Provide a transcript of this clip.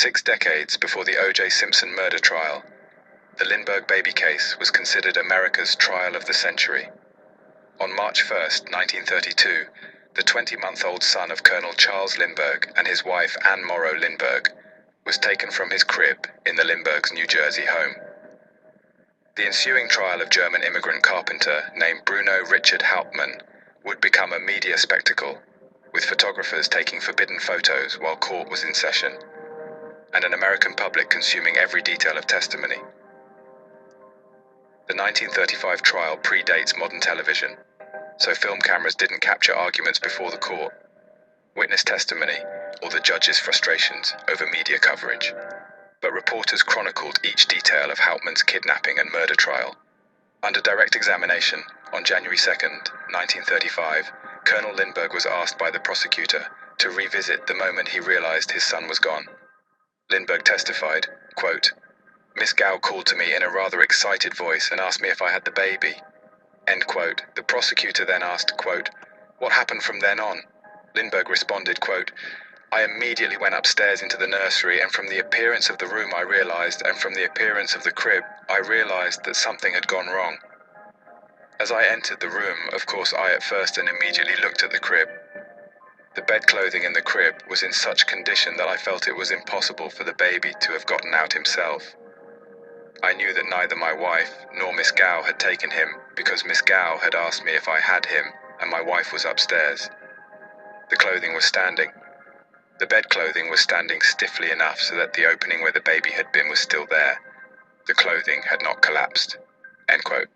6 decades before the O.J. Simpson murder trial, the Lindbergh baby case was considered America's trial of the century. On March 1, 1932, the 20-month-old son of Colonel Charles Lindbergh and his wife Anne Morrow Lindbergh was taken from his crib in the Lindberghs New Jersey home. The ensuing trial of German immigrant carpenter named Bruno Richard Hauptmann would become a media spectacle, with photographers taking forbidden photos while court was in session, and an American public consuming every detail of testimony. The 1935 trial predates modern television, so film cameras didn't capture arguments before the court, witness testimony, or the judge's frustrations over media coverage. But reporters chronicled each detail of Hauptmann's kidnapping and murder trial. Under direct examination, on January 2, 1935, Colonel Lindbergh was asked by the prosecutor to revisit the moment he realized his son was gone. Lindbergh testified, quote, "Miss Gow called to me in a rather excited voice and asked me if I had the baby." End quote. The prosecutor then asked, quote, "What happened from then on?" Lindbergh responded, quote, "I immediately went upstairs into the nursery, and from the appearance of the room I realized, and from the appearance of the crib, I realized that something had gone wrong. As I entered the room, of course I at first and immediately looked at the crib. The bed clothing in the crib was in such condition that I felt it was impossible for the baby to have gotten out himself. I knew that neither my wife nor Miss Gow had taken him, because Miss Gow had asked me if I had him, and my wife was upstairs. The clothing was standing. The bed clothing was standing stiffly enough so that the opening where the baby had been was still there. The clothing had not collapsed." End quote.